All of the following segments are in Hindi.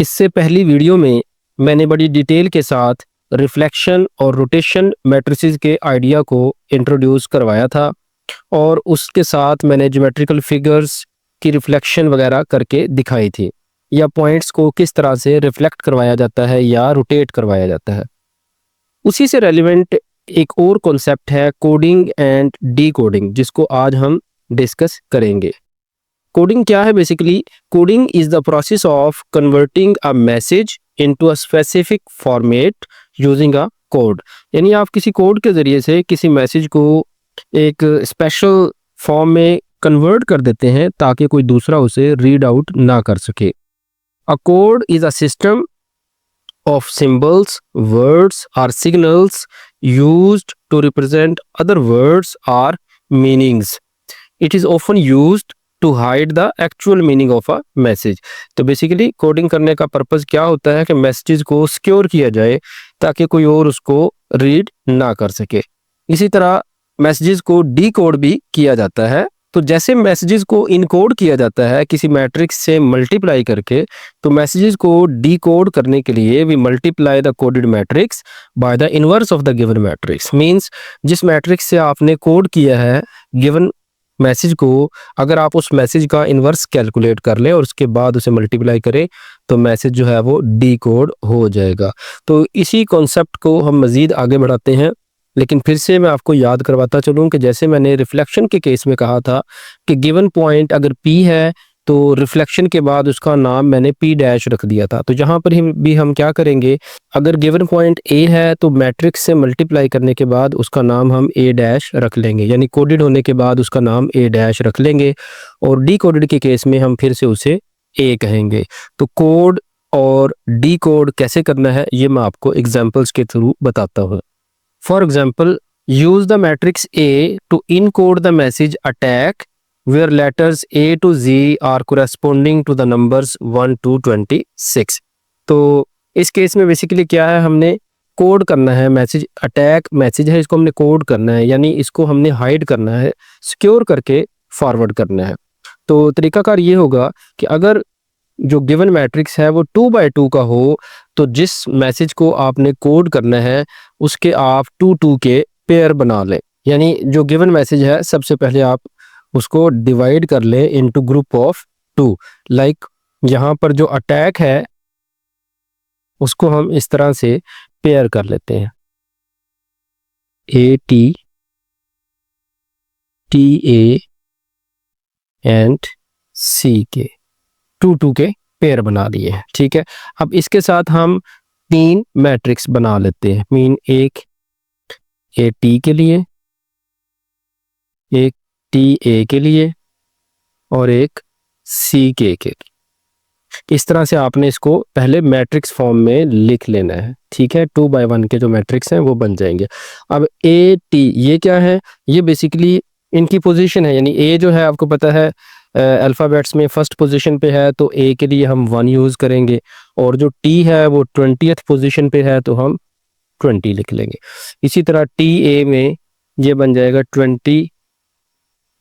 इससे पहली वीडियो में मैंने बड़ी डिटेल के साथ रिफ्लेक्शन और रोटेशन मैट्रिसेस के आइडिया को इंट्रोड्यूस करवाया था और उसके साथ मैंने ज्योमेट्रिकल फिगर्स की रिफ्लेक्शन वगैरह करके दिखाई थी, या पॉइंट्स को किस तरह से रिफ्लेक्ट करवाया जाता है या रोटेट करवाया जाता है। उसी से रेलिवेंट एक और कॉन्सेप्ट है कोडिंग एंड डी कोडिंग, जिसको आज हम डिस्कस करेंगे। कोडिंग क्या है? Basically coding is the process of converting a message into a specific format using a code. यानी आप किसी कोड के ज़रिए से किसी मैसेज को एक स्पेशल फॉर्म में कन्वर्ट कर देते हैं ताकि कोई दूसरा उसे रीड आउट ना कर सके। A code is a system of symbols, words or signals used to represent other words or meanings. It is often used to hide the actual meaning of a message. तो बेसिकली कोडिंग करने का पर्पस क्या होता है कि मैसेजेस को सिक्योर किया जाए ताकि कोई और उसको रीड ना कर सके। इसी तरह मैसेजेस को डीकोड भी किया जाता है। तो जैसे मैसेजेस को इनकोड किया जाता है किसी मैट्रिक्स से मल्टीप्लाई करके, तो मैसेजेस को डीकोड करने के लिए we multiply the coded matrix by the inverse of the given matrix. Means जिस मैट्रिक्स से आपने कोड किया है गिवन मैसेज को, अगर आप उस मैसेज का इनवर्स कैलकुलेट कर लें और उसके बाद उसे मल्टीप्लाई करें तो मैसेज जो है वो डीकोड हो जाएगा। तो इसी कॉन्सेप्ट को हम मज़ीद आगे बढ़ाते हैं, लेकिन फिर से मैं आपको याद करवाता चलूँ कि जैसे मैंने रिफ्लेक्शन के केस में कहा था कि गिवन पॉइंट अगर P है तो रिफ्लेक्शन के बाद उसका नाम मैंने P डैश रख दिया था। तो यहाँ पर भी हम क्या करेंगे, अगर गिवन पॉइंट A है तो मैट्रिक्स से मल्टीप्लाई करने के बाद उसका नाम हम A डैश रख लेंगे, यानी कोडेड होने के बाद उसका नाम A डैश रख लेंगे, और डी कोडेड के केस में हम फिर से उसे A कहेंगे। तो कोड और डी कोड कैसे करना है ये मैं आपको एग्जाम्पल्स के थ्रू बताता हूँ। For example, use the matrix A to encode the message attack where letters A to Z are corresponding to the numbers 1 to 26। तो इस केस में बेसिकली क्या है, हमने कोड करना है मैसेज, अटैक मैसेज है, इसको हमने कोड करना है, यानी इसको हमने हाइड करना है, सिक्योर करके फॉरवर्ड करना है। तो तरीकाकार ये होगा कि अगर जो गिवन मैट्रिक्स है वो 2 बाय 2 का हो तो जिस मैसेज को आपने कोड करना है उसके आप 2 2 के पेयर बना लें। यानी जो गिवन मैसेज है सबसे पहले आप उसको डिवाइड कर लें इनटू ग्रुप ऑफ 2। लाइक यहाँ पर जो अटैक है उसको हम इस तरह से पेयर कर लेते हैं, AT TA एंड CK, 2 2 के पेयर बना लिए हैं। ठीक है, अब इसके साथ हम 3 मैट्रिक्स बना लेते हैं। मीन एक AT के लिए, एक TA के लिए और एक CK के लिए। इस तरह से आपने इसको पहले मैट्रिक्स फॉर्म में लिख लेना है। ठीक है, 2 बाय 1 के जो मैट्रिक्स हैं वो बन जाएंगे। अब AT ये क्या है, ये बेसिकली इनकी पोजीशन है, यानी A जो है आपको पता है अल्फ़ाबेट्स में फर्स्ट पोजीशन पे है तो A के लिए हम 1 यूज़ करेंगे, और जो T है वो 20th पोजीशन पे है तो हम 20 लिख लेंगे। इसी तरह TA में ये बन जाएगा 20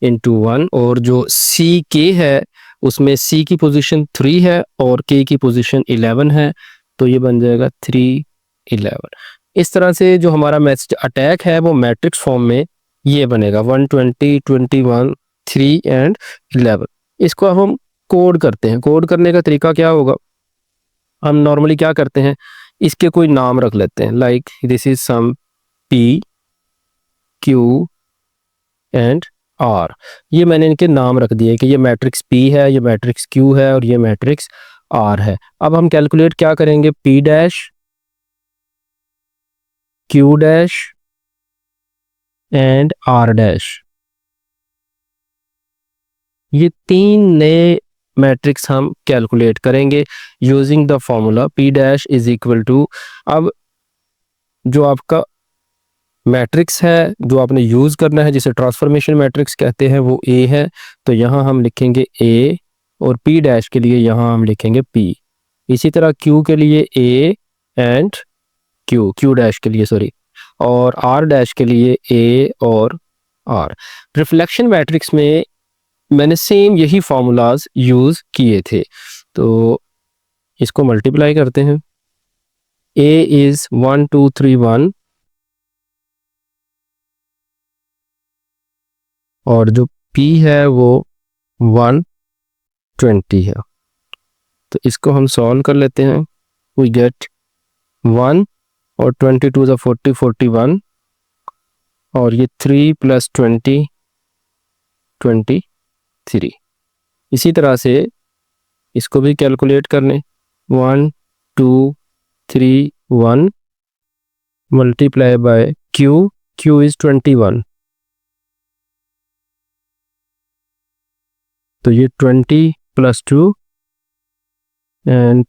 इंटू 1, और जो CK है उसमें C की पोजीशन 3 है और K की पोजीशन 11 है, तो ये बन जाएगा 3 11। इस तरह से जो हमारा मैसेज अटैक है वो मैट्रिक्स फॉर्म में ये बनेगा 120 21 3 एंड 11। इसको हम कोड करते हैं। कोड करने का तरीका क्या होगा, हम नॉर्मली क्या करते हैं, इसके कोई नाम रख लेते हैं, like this is some P Q and R। ये मैंने इनके नाम रख दिए कि ये मैट्रिक्स P है, ये मैट्रिक्स Q है और ये मैट्रिक्स R है। अब हम कैलकुलेट क्या करेंगे, P dash Q dash and R dash, ये 3 नए मैट्रिक्स हम कैलकुलेट करेंगे using the formula P dash is equal to, अब जो आपका मैट्रिक्स है जो आपने यूज़ करना है जिसे ट्रांसफॉर्मेशन मैट्रिक्स कहते हैं वो A है, तो यहाँ हम लिखेंगे A, और P डैश के लिए यहाँ हम लिखेंगे P। इसी तरह Q के लिए A एंड Q डैश के लिए सॉरी, और R डैश के लिए A और R। रिफ्लेक्शन मैट्रिक्स में मैंने सेम यही फार्मूलाज यूज़ किए थे। तो इसको मल्टीप्लाई करते हैं। A इज 1 2 3 1 और जो P है वो 120 है। तो इसको हम सॉल्व कर लेते हैं। वी गेट 1 और 22 ज़ा 40 41 और ये 3 + 20 23। इसी तरह से इसको भी कैलकुलेट करने 1 2 3 1 मल्टीप्लाई बाय Q इज 21। तो ये 20 + 2 एंड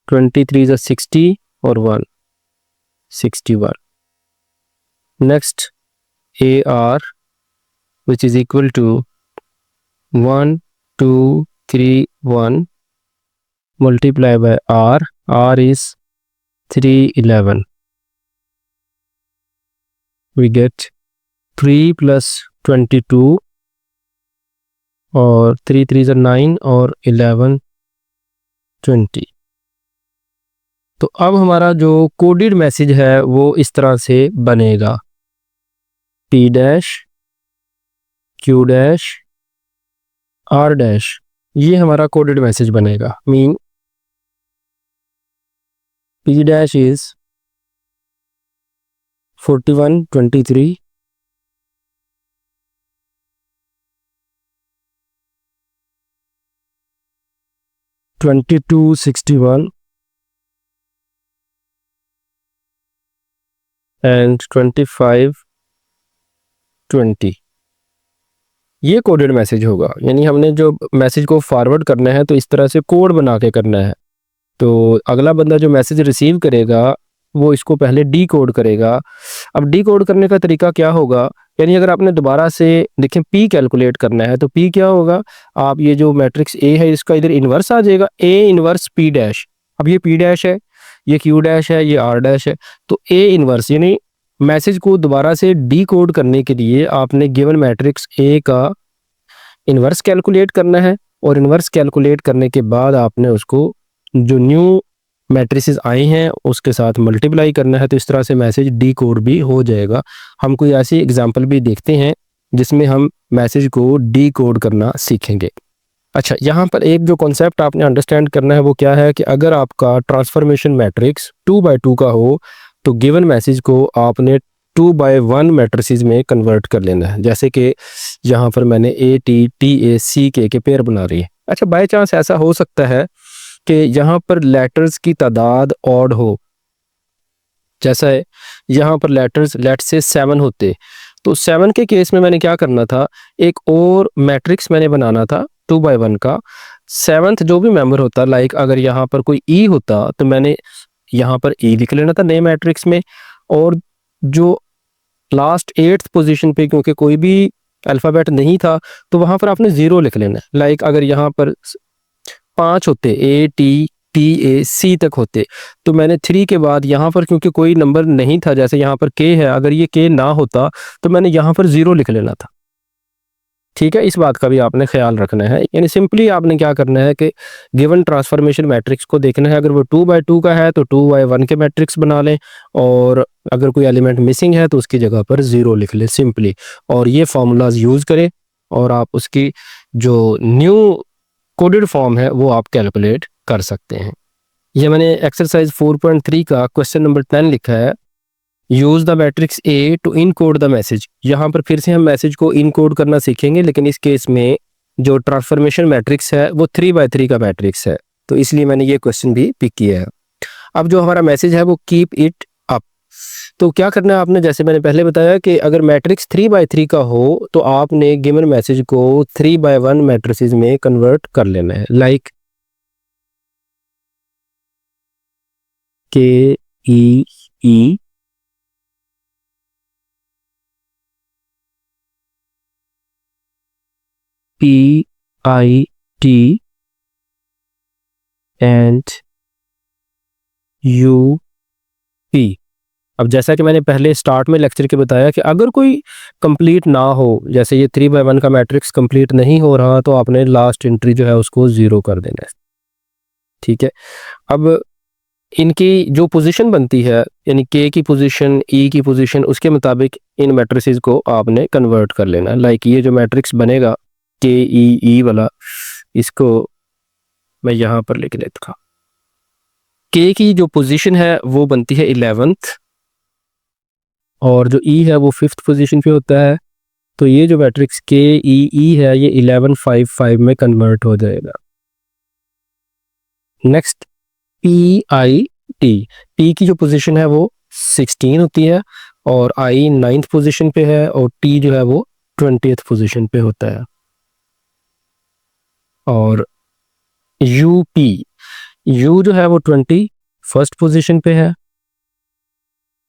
23 ज़ा 60 और 1 61। Next AR which is equal to 1 2 3 1 multiply by R is 311। we get 3 + 22 और 3 3 ज़ा 9 और 11 20। तो अब हमारा जो कोडेड मैसेज है वो इस तरह से बनेगा। P dash Q dash R dash, ये हमारा कोडेड मैसेज बनेगा। Mean P dash is 41 23 22 61 and 25 20। ये कोडेड मैसेज होगा, यानी हमने जो मैसेज को फॉरवर्ड करना है तो इस तरह से कोड बना के करना है। तो अगला बंदा जो मैसेज रिसीव करेगा वो इसको पहले डी कोड करेगा। अब डी कोड करने का तरीका क्या होगा, यानी अगर आपने दोबारा से देखें P कैलकुलेट करना है तो P क्या होगा, आप ये जो मैट्रिक्स A है इसका इधर इन्वर्स आ जाएगा, A इन्वर्स P डैश। अब ये P डैश है, ये Q डैश है, ये R डैश है, तो A इन्वर्स यानी मैसेज को दोबारा से डी कोड करने के लिए आपने गिवन मैट्रिक्स A का इन्वर्स कैलकुलेट करना है और इन्वर्स कैलकुलेट करने के बाद आपने उसको जो न्यू मैट्रिसेस आए हैं उसके साथ मल्टीप्लाई करना है। तो इस तरह से मैसेज डी कोड भी हो जाएगा। हम कोई ऐसी एग्जांपल भी देखते हैं जिसमें हम मैसेज को डी कोड करना सीखेंगे। अच्छा, यहाँ पर एक जो कॉन्सेप्ट आपने अंडरस्टैंड करना है वो क्या है कि अगर आपका ट्रांसफॉर्मेशन मैट्रिक्स 2/2 का हो तो गिवन मैसेज को आपने 2/1 मैट्रिसेस में कन्वर्ट कर लेना है। जैसे कि यहाँ पर मैंने ATTA के पेयर बना रही है। अच्छा, बाय चांस ऐसा हो सकता है कि यहाँ पर लेटर्स की तादाद ऑड हो, जैसा है यहाँ पर लेटर्स लेट से 7 होते, तो 7 के केस में मैंने क्या करना था, एक और मैट्रिक्स मैंने बनाना था 2/1 का। 7th जो भी मेंबर होता, लाइक अगर यहाँ पर कोई E होता तो मैंने यहाँ पर E लिख लेना था नए मैट्रिक्स में, और जो लास्ट 8th पोजीशन पे क्योंकि कोई भी अल्फ़ाबेट नहीं था तो वहाँ पर आपने 0 लिख लेना है। लाइक अगर यहाँ पर 5 होते, ATTA तक होते, तो मैंने 3 के बाद यहाँ पर क्योंकि कोई नंबर नहीं था, जैसे यहाँ पर K है, अगर ये K ना होता तो मैंने यहाँ पर 0 लिख लेना था। ठीक है, इस बात का भी आपने ख्याल रखना है। यानी सिंपली आपने क्या करना है कि गिवन ट्रांसफॉर्मेशन मैट्रिक्स को देखना है, अगर वो 2/2 का है तो 2/1 के मैट्रिक्स बना लें, और अगर कोई एलिमेंट मिसिंग है तो उसकी जगह पर 0 लिख लें सिंपली, और ये फार्मूलाज यूज़ करें और आप उसकी जो न्यू कोडेड फॉर्म है वो आप कैलकुलेट कर सकते हैं। ये मैंने एक्सरसाइज 4.3 का क्वेश्चन नंबर 10 लिखा है, use the matrix A to encode the message. यहाँ पर फिर से हम मैसेज को इनकोड करना सीखेंगे, लेकिन इस केस में जो ट्रांसफॉर्मेशन मैट्रिक्स है वो 3/3 का मैट्रिक्स है, तो इसलिए मैंने ये क्वेश्चन भी पिक किया है। अब जो हमारा मैसेज है वो कीप इट अप। तो क्या करना है आपने, जैसे मैंने पहले बताया कि अगर मैट्रिक्स 3/3 का हो तो आपने गिवन मैसेज को 3/1 मैट्रिसेस में कन्वर्ट कर लेना है। Like KEE PIT and UP। अब जैसा कि मैंने पहले स्टार्ट में लेक्चर के बताया कि अगर कोई कंप्लीट ना हो, जैसे ये 3/1 का मैट्रिक्स कंप्लीट नहीं हो रहा, तो आपने लास्ट एंट्री जो है उसको 0 कर देना है। ठीक है। अब इनकी जो पोजीशन बनती है, यानी के की पोजीशन, ई की पोजीशन, उसके मुताबिक इन मैट्रिसेस को आपने कन्वर्ट कर लेना। लाइक ये जो मैट्रिक्स बनेगा के ई ई वाला, इसको मैं यहाँ पर लिख लेता हूँ। के की जो पोजीशन है वो बनती है 11th, और जो ई है वो 5th पोजीशन पे होता है। तो ये जो मैट्रिक्स के ई ई है ये 11 5 5 में कन्वर्ट हो जाएगा। Next P I T, P की जो पोजीशन है वो 16 होती है, और आई 9th पोजीशन पे है, और टी जो है वो 20th पोजीशन पे होता है। और यू पी, यू जो है वो 21st पोजीशन पे है,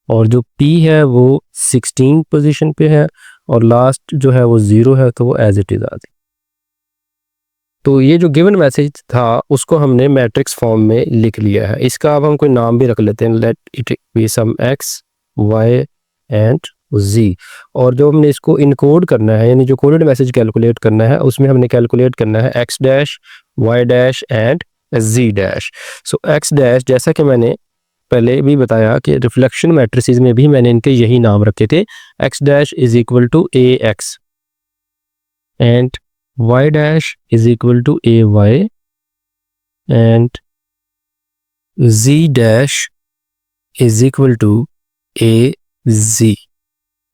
और जो पी है वो 16 पोजीशन पे है, और लास्ट जो है वो 0 है, तो वो एज इट इज आती। तो ये जो गिवन मैसेज था उसको हमने मैट्रिक्स फॉर्म में लिख लिया है। इसका अब हम कोई नाम भी रख लेते हैं, let it be some X Y and Z. और जो हमने इसको इनकोड करना है, यानी जो कोडेड मैसेज कैलकुलेट करना है, उसमें हमने कैलकुलेट करना है x dash, y dash and z dash. So x dash, जैसा कि मैंने पहले भी बताया कि रिफ्लेक्शन मैट्रिसेस में भी मैंने इनके यही नाम रखे थे, x dash is equal to A x and y dash is equal to ay and z dash is equal to az।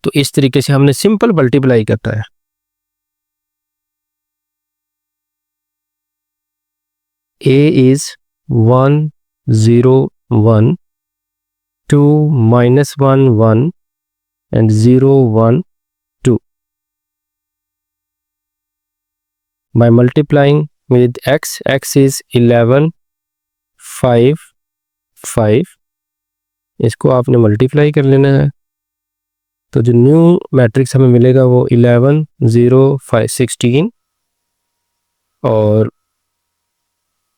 तो इस तरीके से हमने सिंपल मल्टीप्लाई करता है। a is 1 0 1, 2 minus 1 1 and 0 1 2। By multiplying with x, x is 11 5 5, इसको आपने मल्टीप्लाई कर लेना है। तो जो न्यू मैट्रिक्स हमें मिलेगा वो 11 0 5 16, और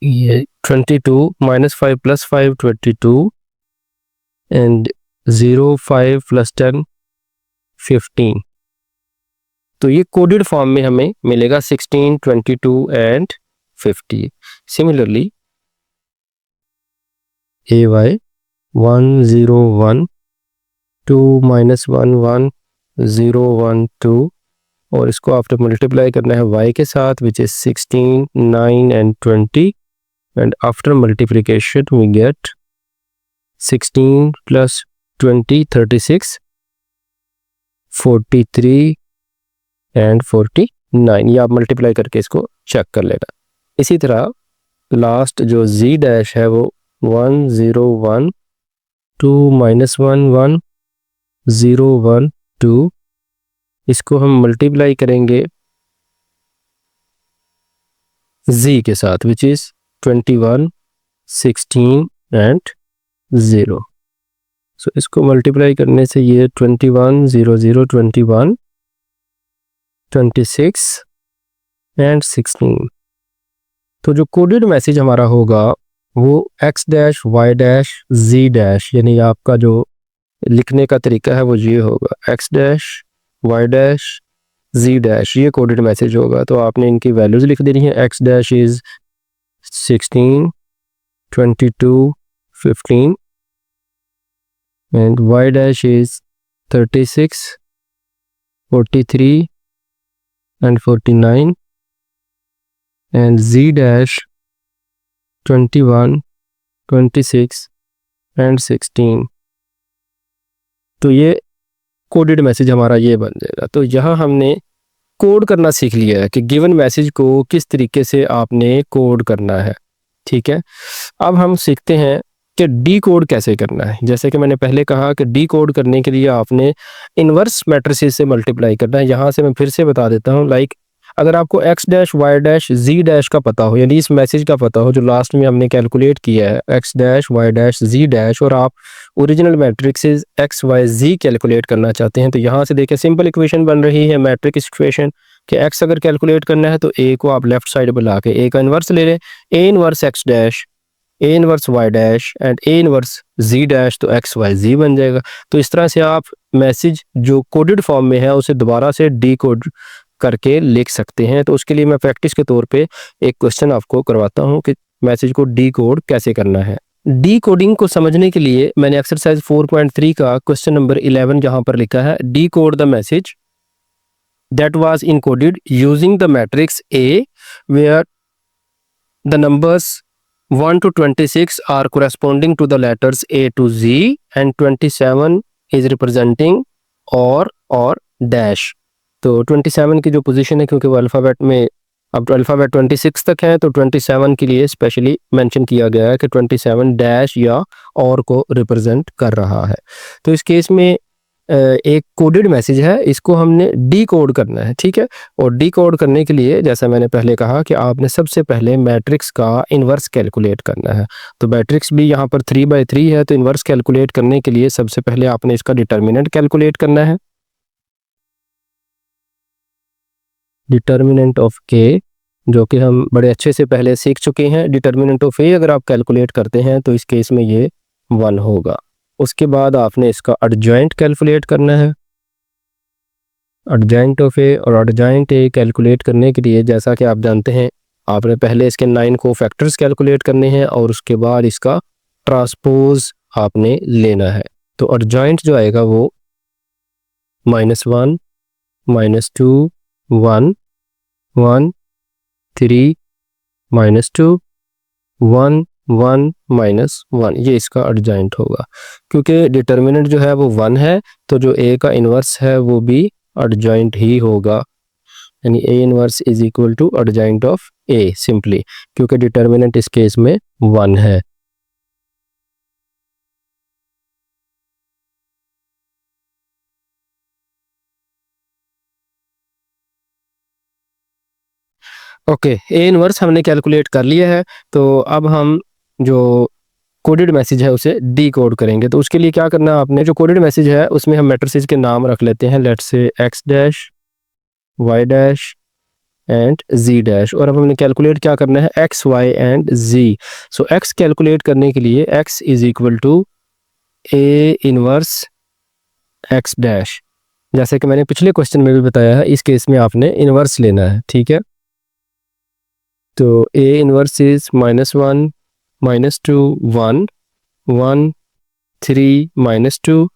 ये 22 माइनस 5 प्लस 5 22 एंड 0 5 प्लस 10 15। तो ये कोडेड फॉर्म में हमें मिलेगा 16 22 and 50। Similarly A y 1 0 1, 2 minus 1 1 0 1 2, और इसको आपने मल्टीप्लाई करना है y के साथ, which is 16 9 and 20, and after multiplication we get 16 plus 20 36 43 and 49। ये आप मल्टीप्लाई करके इसको चेक कर लेना। इसी तरह लास्ट जो z डैश है वो 1 0 1, 2 minus 1 1 0 1 2, इसको हम मल्टीप्लाई करेंगे z के साथ, विच इज 21 16 एंड 0। सो इसको मल्टीप्लाई करने से ये 21 0 0 21 26 एंड 16। तो जो कोडेड मैसेज हमारा होगा वो x dash y dash z dash, यानी आपका जो लिखने का तरीका है वो ये होगा, x dash y dash z dash, ये कोडेड मैसेज होगा। तो आपने इनकी वैल्यूज लिख देनी है। x dash is 16 22 15 and y dash is 36 43 and 49 and z dash 21 26 and 16। तो ये कोडेड मैसेज हमारा ये बन जाएगा। तो यहाँ हमने कोड करना सीख लिया है कि गिवन मैसेज को किस तरीके से आपने कोड करना है। ठीक है, अब हम सीखते हैं कि डी कोड कैसे करना है। जैसे कि मैंने पहले कहा कि डी कोड करने के लिए आपने इन्वर्स मैट्रिसेस से मल्टीप्लाई करना है। यहाँ से मैं फिर से बता देता हूँ, लाइक अगर आपको x dash y dash z dash का पता हो, यानी इस मैसेज का पता हो जो लास्ट में हमने कैलकुलेट किया है x dash y dash z dash, और आप original matrixes x y z calculate करना चाहते हैं, तो यहाँ से देखिए सिंपल इक्वेशन बन रही है, मैट्रिक्स इक्वेशन कि x अगर कैलकुलेट करना है तो a को आप लेफ्ट साइड बुला के a का इन्वर्स ले लें, a inverse x dash, a inverse y dash and a inverse z dash, तो x y z बन जाएगा। तो इस तरह से आप मैसेज जो कोडेड फॉर्म में है उसे दोबारा से डी कोड करके लिख सकते हैं। तो उसके लिए मैं प्रैक्टिस के तौर पे एक क्वेश्चन आपको करवाता हूं कि मैसेज को डी कोड कैसे करना है। डी कोडिंग को समझने के लिए मैंने एक्सरसाइज 4.3 का क्वेश्चन नंबर 11 जहां पर लिखा है decode the message that was encoded using the matrix A where the numbers 1 to 26 are corresponding to the letters A to Z and 27 is representing or dash। तो 27 की जो पोजीशन है, क्योंकि वो अल्फ़ाबेट में अब अल्फ़ाबेट 26 तक है, तो 27 के लिए स्पेशली मेंशन किया गया है कि 27 डैश या और को रिप्रेजेंट कर रहा है। तो इस केस में एक कोडेड मैसेज है, इसको हमने डी कोड करना है, ठीक है। और डी कोड करने के लिए जैसा मैंने पहले कहा कि आपने सबसे पहले मैट्रिक्स का इन्वर्स कैलकुलेट करना है। तो मैट्रिक्स भी यहाँ पर 3/3 है, तो इन्वर्स कैलकुलेट करने के लिए सबसे पहले आपने इसका डिटर्मिनेंट कैलकुलेट करना है। डिटर्मिनेंट ऑफ के, जो कि हम बड़े अच्छे से पहले सीख चुके हैं। डिटर्मिनेंट ऑफ ए अगर आप कैलकुलेट करते हैं तो इस केस में ये 1 होगा। उसके बाद आपने इसका एडजॉइंट कैलकुलेट करना है। एडजॉइंट ऑफ ए और एडजॉइंट ए कैलकुलेट करने के लिए जैसा कि आप जानते हैं, आपने पहले इसके 9 कोफैक्टर्स कैलकुलेट करने हैं और उसके बाद इसका ट्रांसपोज आपने लेना है। तो एडजॉइंट जो आएगा वो -1 -2 1 1 3 -2 1 1 -1, ये इसका एडजॉइंट होगा। क्योंकि डिटर्मिनेंट जो है वो 1 है, तो जो ए का इन्वर्स है वो भी एडजॉइंट ही होगा, यानी A inverse is equal to adjoint of A simply, क्योंकि डिटर्मिनेंट इस केस में 1 है। ओके, ए इनवर्स हमने कैलकुलेट कर लिया है। तो अब हम जो कोडेड मैसेज है उसे डी कोड करेंगे। तो उसके लिए क्या करना है, आपने जो कोडेड मैसेज है उसमें हम मैट्रिसेस के नाम रख लेते हैं, let's say x dash, y dash and z dash. और अब हमने कैलकुलेट क्या करना है, x Y and z. So x calculate करने के लिए x is equal to A inverse x dash. जैसे कि मैंने पिछले क्वेश्चन में भी बताया है, इस केस में आपने इनवर्स लेना है, ठीक है। तो ए इनवर्स इज -1 -2 1 1 3 -2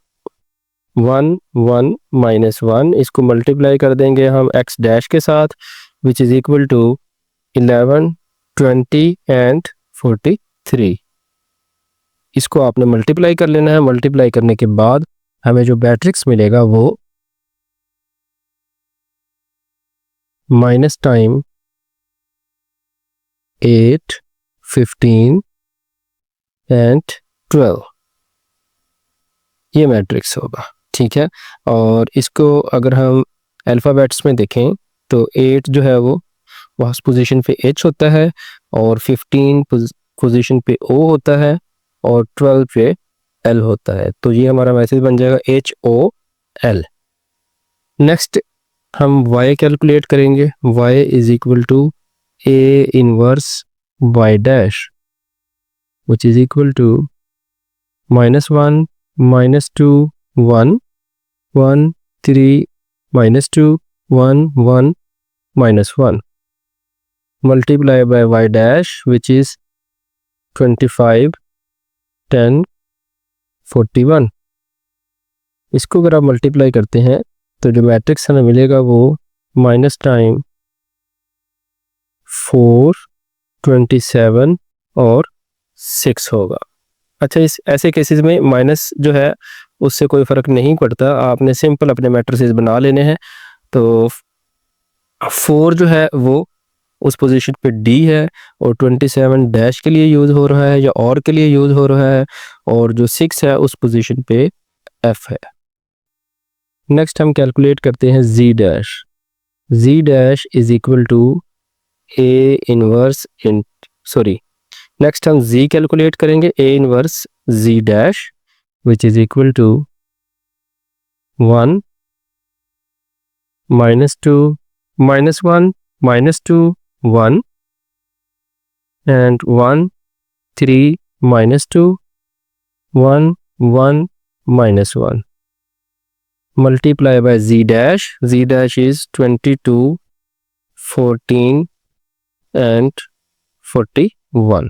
1 1 -1। इसको मल्टीप्लाई कर देंगे हम एक्स डैश के साथ, which is equal to 11 20 and 43। इसको आपने मल्टीप्लाई कर लेना है। मल्टीप्लाई करने के बाद हमें जो मैट्रिक्स मिलेगा वो माइनस टाइम 8 15 एंड 12, ये मैट्रिक्स होगा, ठीक है। और इसको अगर हम अल्फ़ाबेट्स में देखें तो 8 जो है वो फर्स्ट पोजीशन पे H होता है, और 15 पोजीशन पे O होता है, और 12 पे L होता है। तो ये हमारा मैसेज बन जाएगा HOL। नेक्स्ट हम Y कैलकुलेट करेंगे। Y is equal to A inverse Y dash, which is equal to -1 -2 1 1 3 -2 1 1 -1 multiply by Y dash, which is 25 10 41। इसको अगर आप मल्टीप्लाई करते हैं तो जो मैट्रिक्स हमें मिलेगा वो माइनस टाइम 4 27 और 6 होगा। अच्छा, इस ऐसे केसेस में माइनस जो है उससे कोई फ़र्क नहीं पड़ता, आपने सिंपल अपने मैट्रिसेस बना लेने हैं। तो 4 जो है वो उस पोजीशन पे डी है, और 27 डैश के लिए यूज़ हो रहा है या और के लिए यूज़ हो रहा है, और जो 6 है उस पोजीशन पे एफ है। नेक्स्ट हम कैलकुलेट करते हैं G dash. G dash is equal to A inverse in next हम z कैलकुलेट करेंगे, a inverse z dash, which is equal to 1 -2 -1 -2 1 and 1 3 -2 1 1 -1 multiply by z dash is 22 14 and 41।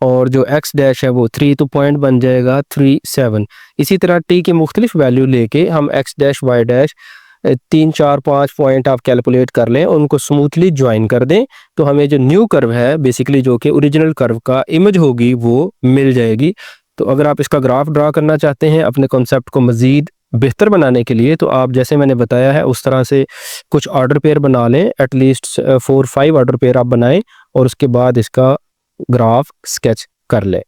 और जो एक्स डैश है वो 3, तो पॉइंट बन जाएगा 3, 7। इसी तरह टी की मुख्तलिफ वैल्यू लेके हम x dash y dash 3, 4, 5 point आप कैलकुलेट कर लें, उनको स्मूथली ज्वाइन कर दें, तो हमें जो न्यू कर्व है बेसिकली जो कि ओरिजिनल कर्व का इमेज होगी वो मिल जाएगी। तो अगर आप इसका ग्राफ ड्रा करना चाहते हैं अपने कॉन्सेप्ट को मज़ीद बेहतर बनाने के लिए, तो आप जैसे मैंने बताया है उस तरह से कुछ ऑर्डर पेयर बना लें, एटलीस्ट 4, 5 ऑर्डर पेयर आप बनाएं और उसके बाद इसका ग्राफ स्केच कर लें।